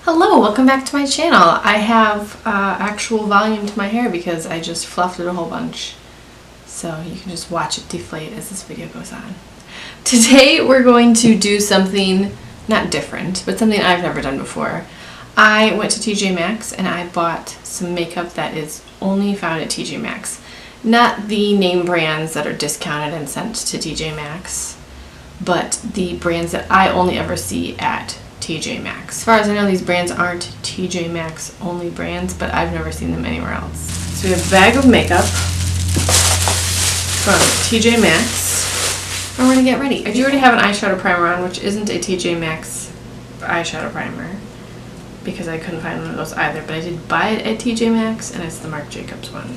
Hello, welcome back to my channel. I have actual volume to my hair because I just fluffed it a whole bunch. So you can just watch it deflate as this video goes on. Today we're going to do something not different, but something I've never done before. I went to TJ Maxx and I bought some makeup that is only found at TJ Maxx. Not the name brands that are discounted and sent to TJ Maxx, but the brands that I only ever see at TJ Maxx. As far as I know, these brands aren't TJ Maxx only brands, but I've never seen them anywhere else. So we have a bag of makeup from TJ Maxx, and we're gonna get ready. I do already have an eyeshadow primer on, which isn't a TJ Maxx eyeshadow primer because I couldn't find one of those either, but I did buy it at TJ Maxx, and it's the Marc Jacobs one.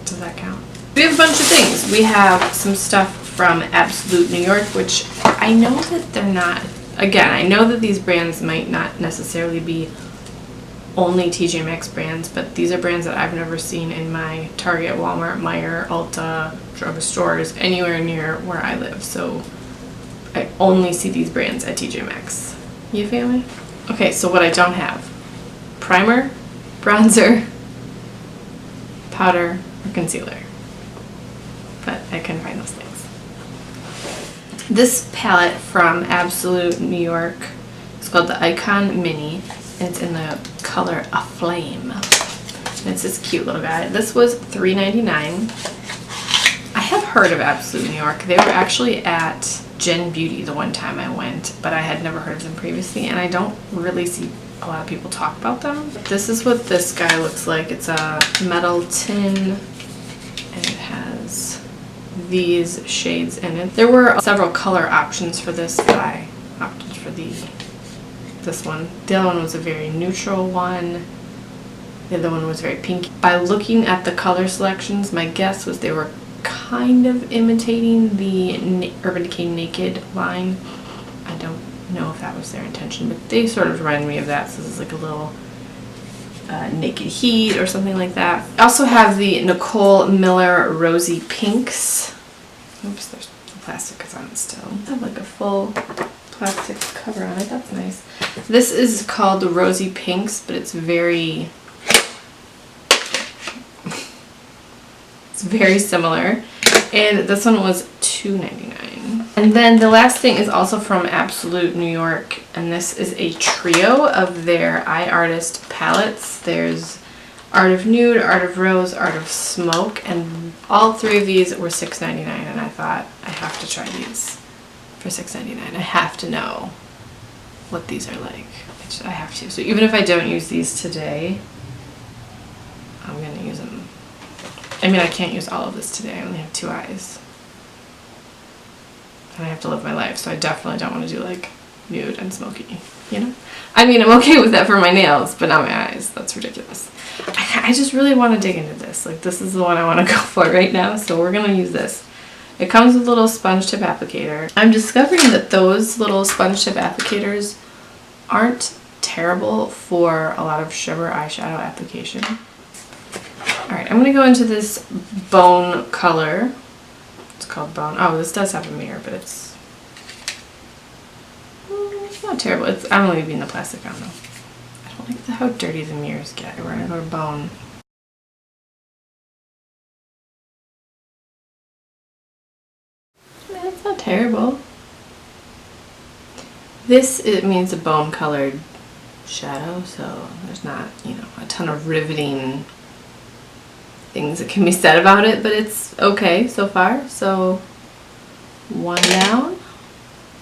Does that count? We have a bunch of things. We have some stuff from Absolute New York, which I know that they're not, again, I know that these brands might not necessarily be only TJ Maxx brands, but these are brands that I've never seen in my Target, Walmart, Meijer, Ulta, drugstores, anywhere near where I live. So I only see these brands at TJ Maxx. You feel me? Okay, so what I don't have: primer, bronzer, powder, or concealer. But I couldn't find those things. This palette from Absolute New York is called the Icon Mini, and it's in the color Aflame. And it's this cute little guy. This was $3.99. I have heard of Absolute New York. They were actually at Gen Beauty the one time I went, but I had never heard of them previously, and I don't really see a lot of people talk about them. This is what this guy looks like. It's a metal tin, and it has these shades in it. There were several color options for this, but I opted for this one. The other one was a very neutral one. The other one was very pinky. By looking at the color selections, my guess was they were kind of imitating the Urban Decay Naked line. I don't know if that was their intention, but they sort of reminded me of that. So this is like a little Naked Heat or something like that. I also have the Nicole Miller Rosy Pinks. Oops, there's the plastic is on it still. I have like a full plastic cover on it. That's nice. This is called the Rosy Pinks, but it's very similar. And this one was $2.99. And then the last thing is also from Absolute New York, and this is a trio of their Eye Artist palettes. There's Art of Nude, Art of Rose, Art of Smoke, and all three of these were $6.99, and I thought, I have to try these for $6.99. I have to know what these are like. I have to. So even if I don't use these today, I'm going to use them. I mean, I can't use all of this today. I only have 2 eyes. And I have to live my life, so I definitely don't want to do like nude and smoky, you know? I mean, I'm okay with that for my nails, but not my eyes. That's ridiculous. I just really want to dig into this. Like, this is the one I want to go for right now, so we're going to use this. It comes with a little sponge tip applicator. I'm discovering that those little sponge tip applicators aren't terrible for a lot of shimmer eyeshadow application. Alright, I'm going to go into this bone color. It's called Bone. Oh, this does have a mirror, but it's not terrible. I'm leaving the plastic on though. I don't like how dirty the mirrors get. We're going to go to Bone. It's not terrible. It means a bone colored shadow, so there's not, you know, a ton of riveting things that can be said about it, but it's okay so far. So 1 down,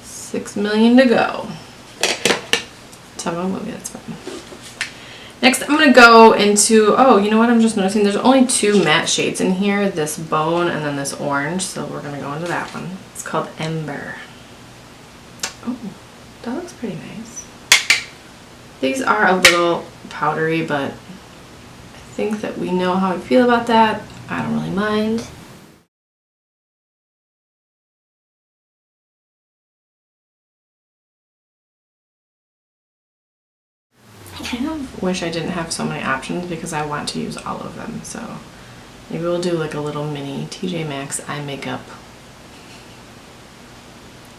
6 million to go. Tell me what movie that's from. Next, I'm going to go into, oh, you know what, I'm just noticing there's only 2 matte shades in here, this bone and then this orange, so we're going to go into that one. It's called Ember. Oh, that looks pretty nice. These are a little powdery, but I think that we know how I feel about that. I don't really mind. I kind of wish I didn't have so many options because I want to use all of them. So maybe we'll do like a little mini TJ Maxx eye makeup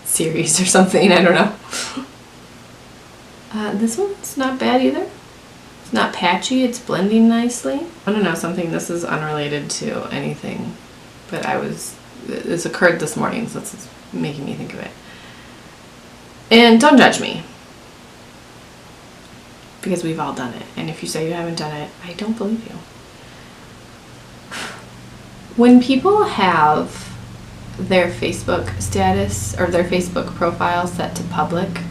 series or something. I don't know. This one's not bad either. It's not patchy, it's blending nicely. I don't know, something, this is unrelated to anything, but this occurred this morning, so it's making me think of it. And don't judge me, because we've all done it. And if you say you haven't done it, I don't believe you. When people have their Facebook status or their Facebook profile set to public,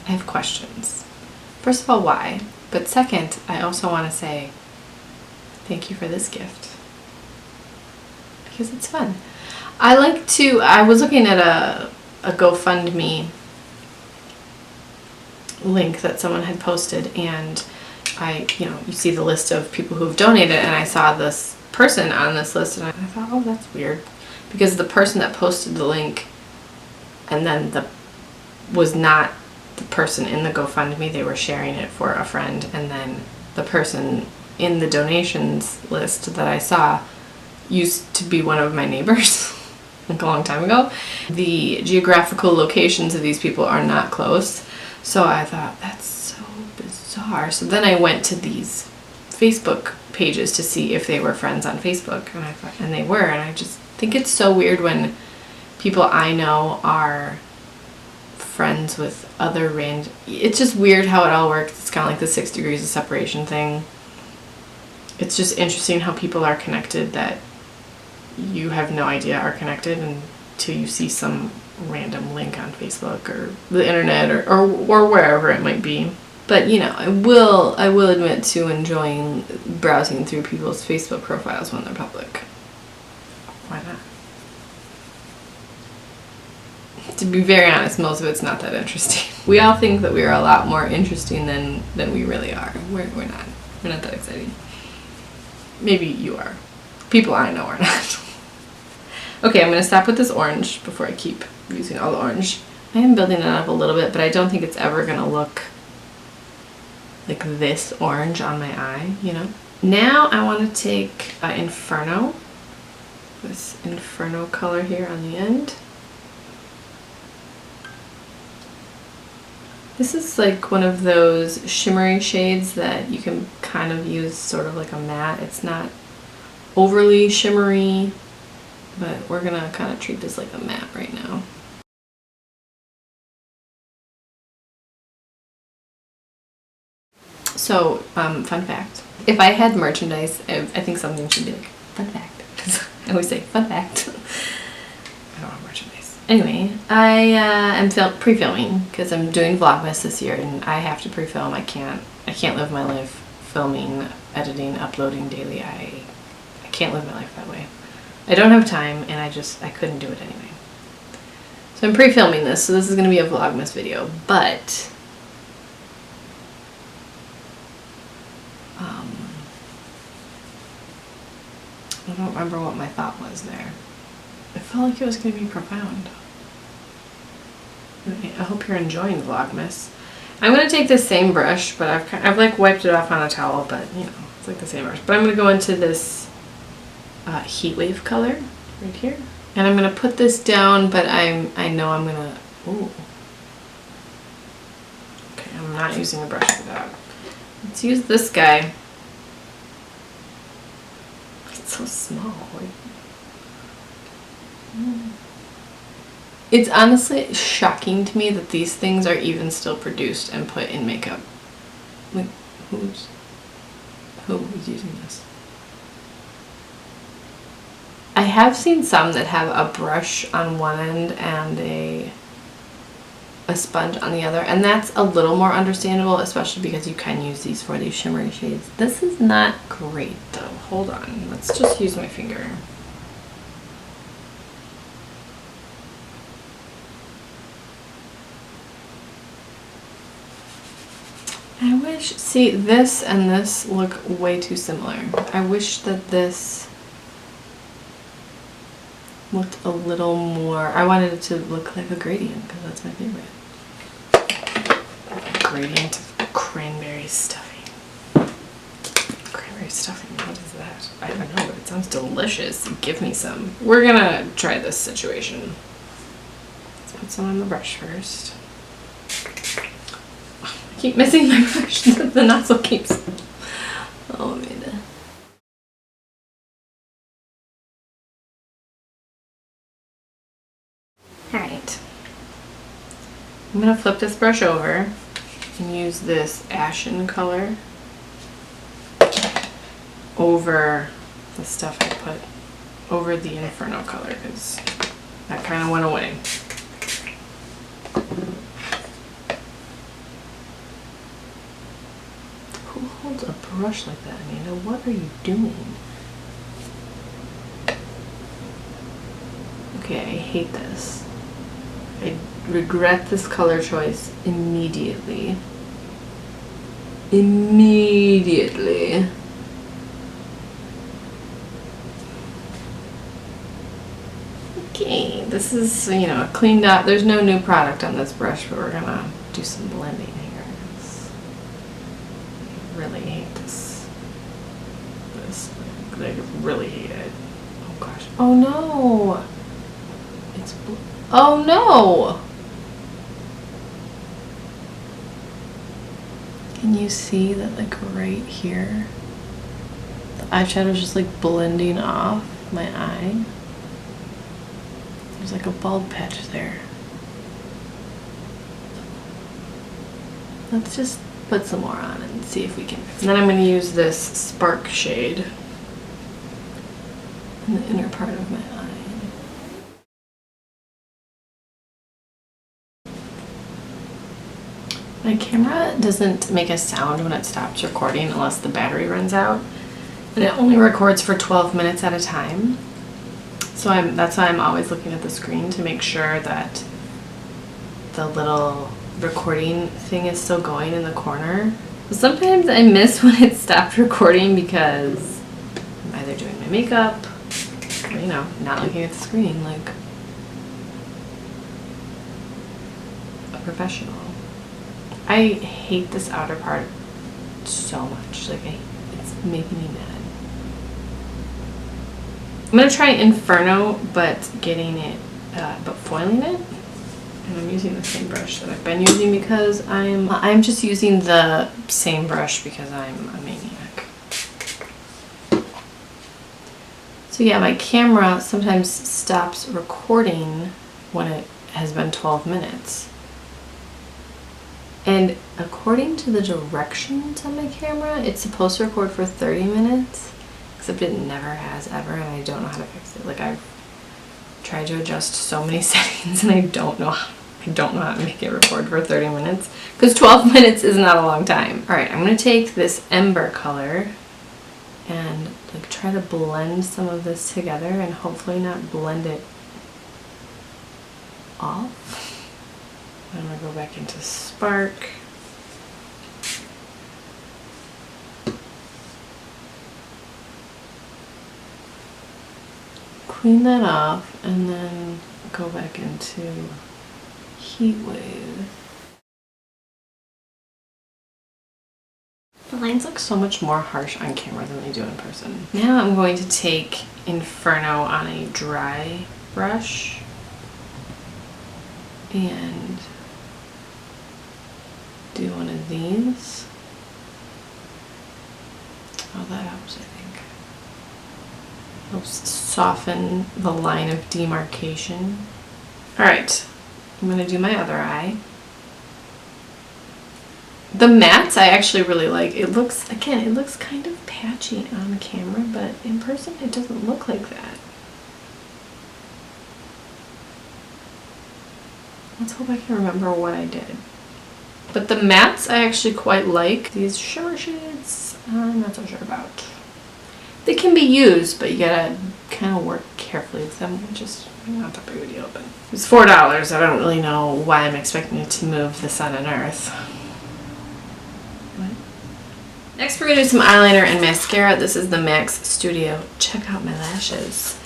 I have questions. First of all, why? But second, I also want to say thank you for this gift, because it's fun. I was looking at a GoFundMe link that someone had posted, and you see the list of people who've donated, and I saw this person on this list, and I thought, oh, that's weird, because the person that posted the link and then was not the person in the GoFundMe. They were sharing it for a friend, and then the person in the donations list that I saw used to be one of my neighbors like a long time ago. The geographical locations of these people are not close, so I thought, that's so bizarre. So then I went to these Facebook pages to see if they were friends on Facebook, and they were, and I just think it's so weird when people I know are friends with other range. It's just weird how it all works. It's kind of like the 6 degrees of separation thing. It's just interesting how people are connected that you have no idea are connected until you see some random link on Facebook or the internet or wherever it might be. But I will admit to enjoying browsing through people's Facebook profiles when they're public. Why not? To be very honest, most of it's not that interesting. We all think that we are a lot more interesting than we really are. We're not. We're not that exciting. Maybe you are. People I know are not. Okay, I'm going to stop with this orange before I keep using all the orange. I am building it up a little bit, but I don't think it's ever going to look like this orange on my eye, Now I want to take Inferno, this Inferno color here on the end. This is like one of those shimmery shades that you can kind of use sort of like a matte. It's not overly shimmery, but we're gonna kind of treat this like a matte right now. So, fun fact. If I had merchandise, I think something should be like, fun fact. I always say, fun fact. I don't have merchandise. Anyway, I am pre-filming because I'm doing Vlogmas this year, and I have to pre-film. I can't live my life filming, editing, uploading daily. I can't live my life that way. I don't have time, and I couldn't do it anyway. So I'm pre-filming this, so this is going to be a Vlogmas video, but I don't remember what my thought was there. I felt like it was going to be profound. I hope you're enjoying Vlogmas. I'm going to take this same brush, but I've like wiped it off on a towel, but it's like the same brush. But I'm going to go into this heat wave color right here, and I'm going to put this down, but I know I'm going to, ooh. Okay, I'm not using a brush for that. Let's use this guy. It's so small. It's honestly shocking to me that these things are even still produced and put in makeup. Like, who's using this? I have seen some that have a brush on one end and a sponge on the other, and that's a little more understandable, especially because you can use these for these shimmery shades. This is not great though. Hold on, let's just use my finger. I wish, see, this and this look way too similar. I wish that this looked a little more, I wanted it to look like a gradient because that's my favorite. Gradient of cranberry stuffing. Cranberry stuffing, what is that? I don't know, but it sounds delicious. Give me some. We're gonna try this situation. Let's put some on the brush first. I keep missing my brush. The nozzle keeps... Oh, Amanda. Alright. I'm going to flip this brush over and use this ashen color over the stuff I put over the Inferno color, because that kind of went away. Who holds a brush like that, Amanda? What are you doing? Okay, I hate this. I regret this color choice immediately. Immediately. Okay, this is, you know, cleaned up. There's no new product on this brush, but we're gonna do some blending here. I really hate this. I really hate it. Oh gosh. Oh no! It's blue. Oh no! Can you see that, like, right here? The eyeshadow is just like blending off my eye. There's like a bald patch there. Let's just put some more on and see if we can. And then I'm going to use this Spark shade in the inner part of my eye. My camera doesn't make a sound when it stops recording unless the battery runs out. And it only records for 12 minutes at a time. So that's why I'm always looking at the screen to make sure that the little recording thing is still going in the corner. Sometimes I miss when it stopped recording because I'm either doing my makeup or, you know, not looking at the screen like a professional. I hate this outer part so much. Like, it's making me mad. I'm gonna try Inferno, but but foiling it. And I'm using the same brush that I've been using because I'm just using the same brush because I'm a maniac. So yeah, my camera sometimes stops recording when it has been 12 minutes. And according to the directions on my camera, it's supposed to record for 30 minutes. Except it never has ever, and I don't know how to fix it. Like, I've tried to adjust so many settings and I don't know how to make it record for 30 minutes. Because 12 minutes is not a long time. Alright, I'm going to take this Ember color and like try to blend some of this together and hopefully not blend it off. I'm going to go back into Spark. Clean that off and then go back into Heat Wave. The lines look so much more harsh on camera than they do in person. Now I'm going to take Inferno on a dry brush and do one of these. Oh, that helps, I think. Helps soften the line of demarcation. Alright, I'm going to do my other eye. The mattes I actually really like. It looks, again, it looks kind of patchy on the camera, but in person it doesn't look like that. Let's hope I can remember what I did. But the mattes I actually quite like. These shimmer shades, I'm not so sure about. They can be used, but you gotta kind of work carefully with them, which is not that big of a deal. But it's $4. I don't really know why I'm expecting it to move the sun and earth. What? Next, we're gonna do some eyeliner and mascara. This is the MAC Studio. Check out my lashes.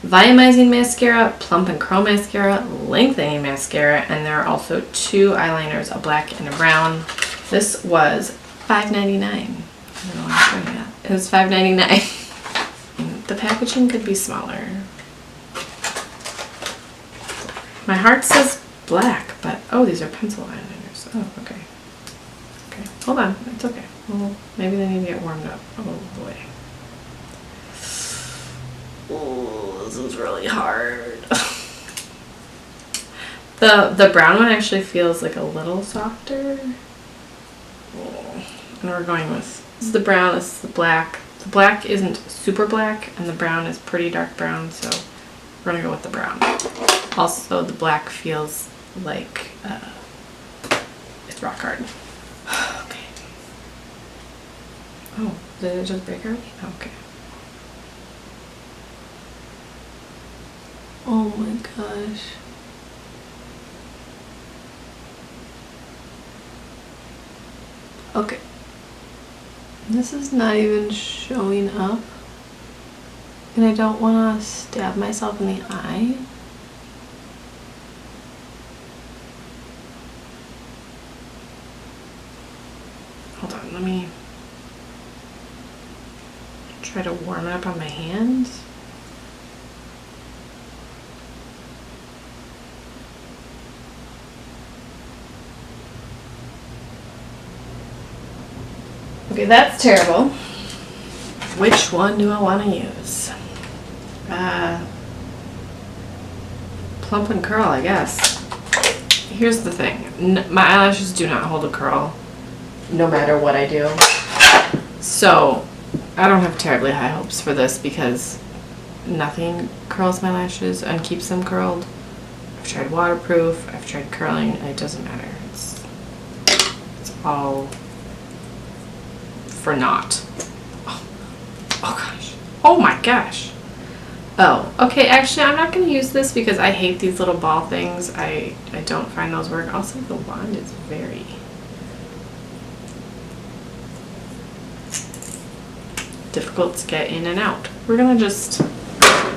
Volumizing mascara, plump and curl mascara, lengthening mascara, and there are also two eyeliners, a black and a brown. This was $5.99. I don't know why I'm showing that. It was $5.99. The packaging could be smaller. My heart says black, but oh, these are pencil eyeliners. eyeshadows. Oh, okay. Okay, hold on. It's okay. Well, maybe they need to get warmed up. Oh boy. Oh, this is really hard. The brown one actually feels like a little softer. Oh. And we're going with, this is the brown, this is the black. The black isn't super black, and the brown is pretty dark brown, so we're gonna go with the brown. Also, the black feels like it's rock hard. Okay. Oh, did it just break already? Okay. Oh my gosh. Okay. This is not even showing up. And I don't want to stab myself in the eye. Hold on, let me try to warm it up on my hands. Okay, that's terrible. Which one do I want to use? Plump and curl, I guess. Here's the thing. My eyelashes do not hold a curl, no matter what I do. So, I don't have terribly high hopes for this because nothing curls my lashes and keeps them curled. I've tried waterproof, I've tried curling, and it doesn't matter. It's all for naught. Oh gosh. Oh my gosh. Oh, okay, actually I'm not going to use this because I hate these little ball things. I don't find those work. Also, the wand is very difficult to get in and out. We're going to just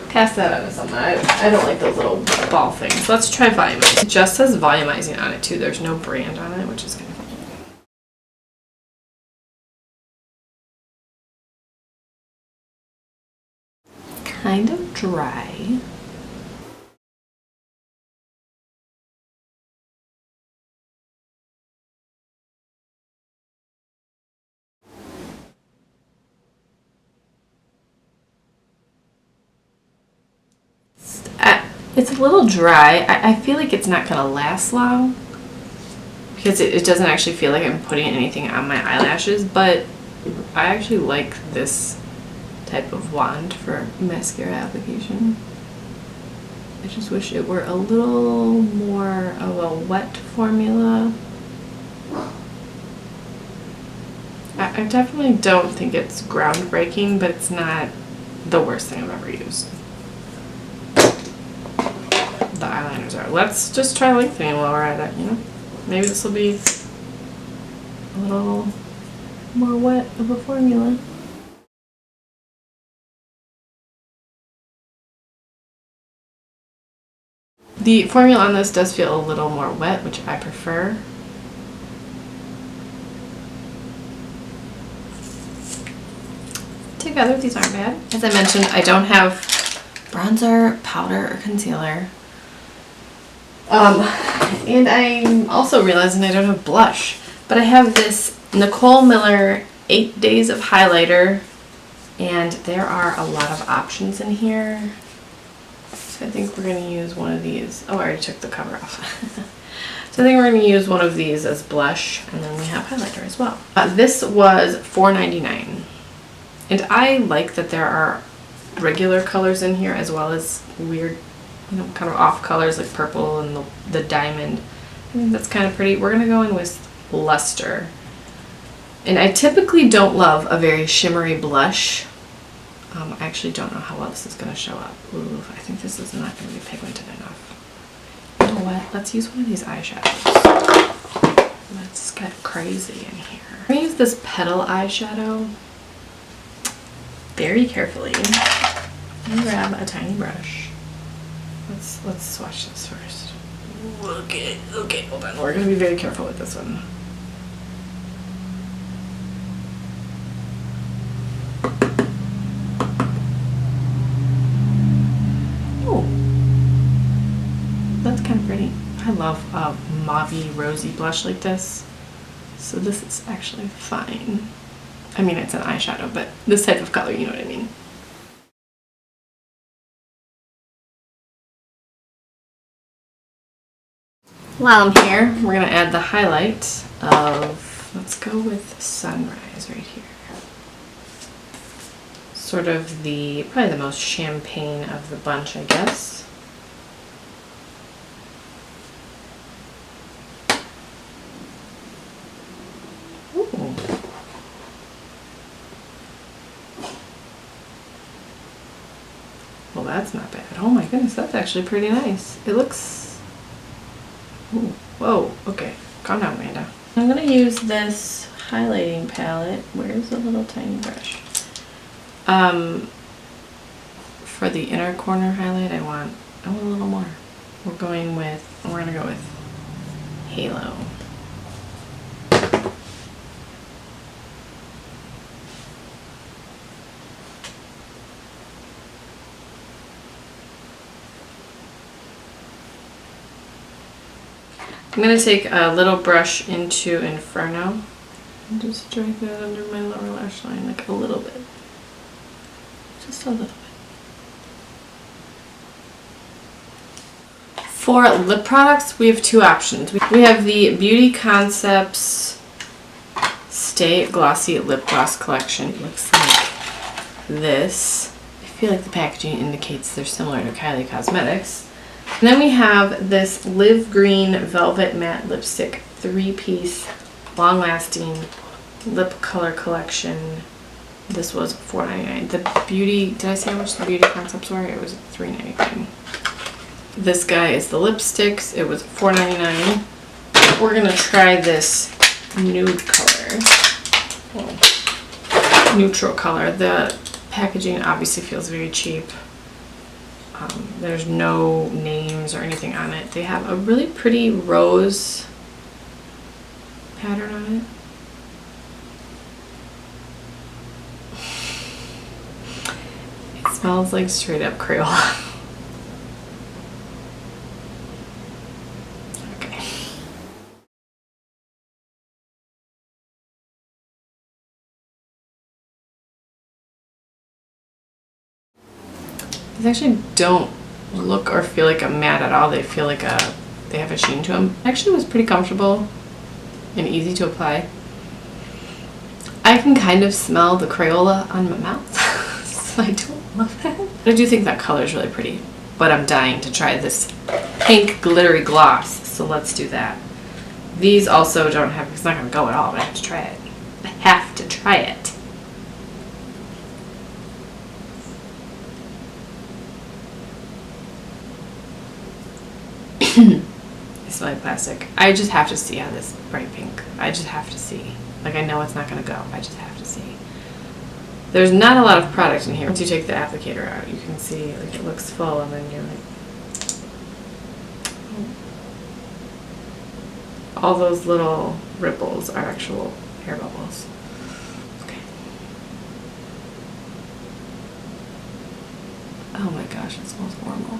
pass that on to someone. I don't like those little ball things. Let's try Volumizing. It just says Volumizing on it too. There's no brand on it, which is kind of funny. Kind of dry. It's a little dry. I feel like it's not going to last long because it doesn't actually feel like I'm putting anything on my eyelashes, but I actually like this type of wand for mascara application. I just wish it were a little more of a wet formula. I definitely don't think it's groundbreaking, but it's not the worst thing I've ever used. The eyeliners are. Let's just try lengthening while we're at it, you know? Maybe this will be a little more wet of a formula. The formula on this does feel a little more wet, which I prefer. Together, these aren't bad. As I mentioned, I don't have bronzer, powder, or concealer. And I'm also realizing I don't have blush, but I have this Nicole Miller 8 Days of Highlighter, and there are a lot of options in here. So I think we're going to use one of these. Oh, I already took the cover off. So I think we're going to use one of these as blush, and then we have highlighter as well. This was $4.99, and I like that there are regular colors in here as well as weird, you know, kind of off colors like purple and the diamond. I think that's kind of pretty. We're going to go in with Luster. And I typically don't love a very shimmery blush. I actually don't know how well this is going to show up. Ooh, I think this is not going to be pigmented enough. You know what? Let's use one of these eyeshadows. Let's get crazy in here. I'm going to use this Petal eyeshadow very carefully. I'm going to grab a tiny brush. Let's swatch this first. Okay, hold on. We're going to be very careful with this one. Oh, that's kind of pretty. I love mauvey, rosy blush like this. So this is actually fine. I mean, it's an eyeshadow, but this type of color, you know what I mean. While I'm here, we're gonna add the highlight of, let's go with Sunrise right here. Sort of probably the most champagne of the bunch, I guess. Ooh. Well, that's not bad. Oh my goodness, that's actually pretty nice. It looks... Ooh. Whoa, okay. Calm down, Amanda. I'm gonna use this highlighting palette. Where's the little tiny brush? For the inner corner highlight, I want a little more. We're gonna go with Halo. I'm going to take a little brush into Inferno and just drag that under my lower lash line, like a little bit. Just a little bit. For lip products, we have two options. We have the Beauty Concepts Stay Glossy Lip Gloss Collection. It looks like this. I feel like the packaging indicates they're similar to Kylie Cosmetics. And then we have this Live Green Velvet Matte Lipstick 3-piece long-lasting lip color collection. This was $4.99. The Beauty, did I say how much the Beauty Concepts were? It was $3.99. This guy is the lipsticks. It was $4.99. We're gonna try this nude color. Well, neutral color. The packaging obviously feels very cheap. There's no names or anything on it. They have a really pretty rose pattern on it. It smells like straight up Crayola. Okay. These actually don't look or feel like a matte at all. They feel like they have a sheen to them. Actually was pretty comfortable and easy to apply. I can kind of smell the Crayola on my mouth, so I don't love that. I do think that color is really pretty, but I'm dying to try this pink glittery gloss, so let's do that. These also don't have, it's not going to go at all, but I have to try it. I have to try it. It's like plastic. I just have to see how this bright pink. I just have to see. Like, I know it's not going to go. I just have to see. There's not a lot of product in here. Once you take the applicator out, you can see, like, it looks full, and then you're like... All those little ripples are actual hair bubbles. Okay. Oh my gosh, it smells horrible.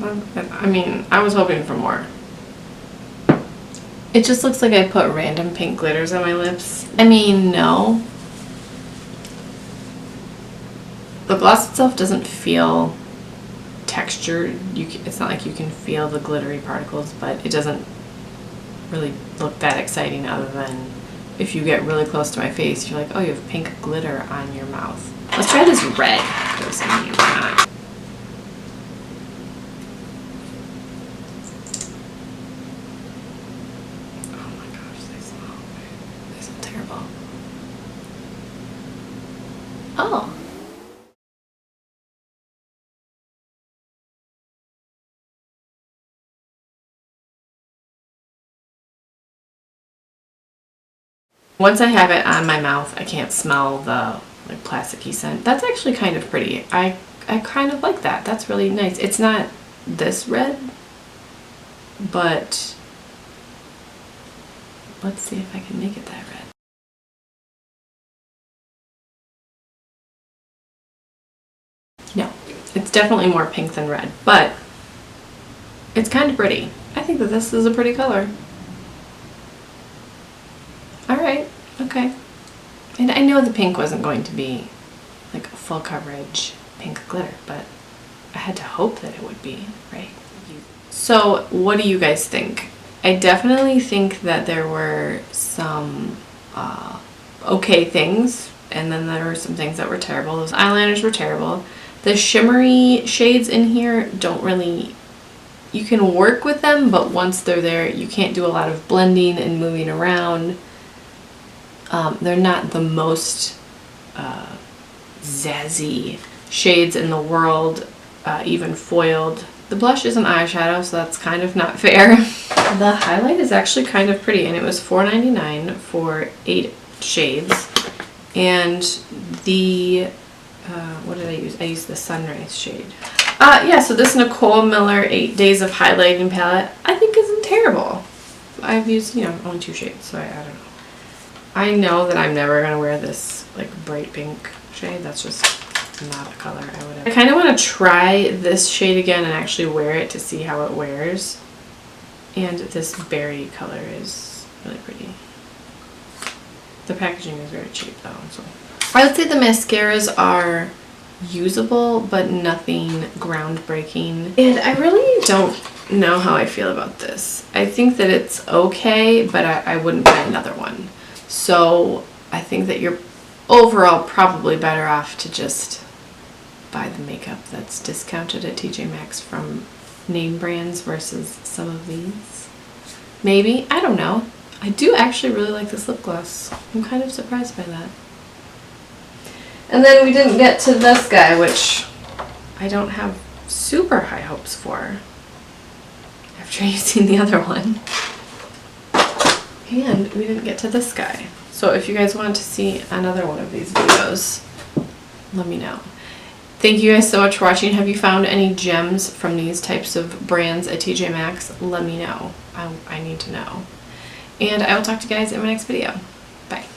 I mean, I was hoping for more. It just looks like I put random pink glitters on my lips. I mean, no. The gloss itself doesn't feel textured. It's not like you can feel the glittery particles, but it doesn't really look that exciting other than if you get really close to my face, you're like, oh, you have pink glitter on your mouth. Let's try this red. I mean, why not? Oh. Once I have it on my mouth, I can't smell the like plasticky scent. That's actually kind of pretty. I kind of like that. That's really nice. It's not this red, but let's see if I can make it that red. No, it's definitely more pink than red, but it's kind of pretty. I think that this is a pretty color. Alright, okay. And I know the pink wasn't going to be like a full coverage pink glitter, but I had to hope that it would be, right? So what do you guys think? I definitely think that there were some okay things, and then there were some things that were terrible. Those eyeliners were terrible. The shimmery shades in here don't really, you can work with them, but once they're there, you can't do a lot of blending and moving around. They're not the most zazzy shades in the world, even foiled. The blush is an eyeshadow, so that's kind of not fair. The highlight is actually kind of pretty, and it was $4.99 for 8 shades. And the, what did I use? I used the Sunrise shade. Yeah, so this Nicole Miller 8 Days of Highlighting palette, I think isn't terrible. I've used, you know, only 2 shades, so I don't know. I know that I'm never going to wear this, like, bright pink shade. That's just not a color I would have. I kind of want to try this shade again and actually wear it to see how it wears. And this berry color is really pretty. The packaging is very cheap though, so. I would say the mascaras are usable, but nothing groundbreaking. And I really don't know how I feel about this. I think that it's okay, but I wouldn't buy another one. So I think that you're overall probably better off to just buy the makeup that's discounted at TJ Maxx from name brands versus some of these. Maybe, I don't know. I do actually really like this lip gloss. I'm kind of surprised by that. And then we didn't get to this guy, which I don't have super high hopes for after using the other one. And we didn't get to this guy. So if you guys want to see another one of these videos, let me know. Thank you guys so much for watching. Have you found any gems from these types of brands at TJ Maxx? Let me know. I need to know. And I will talk to you guys in my next video. Bye.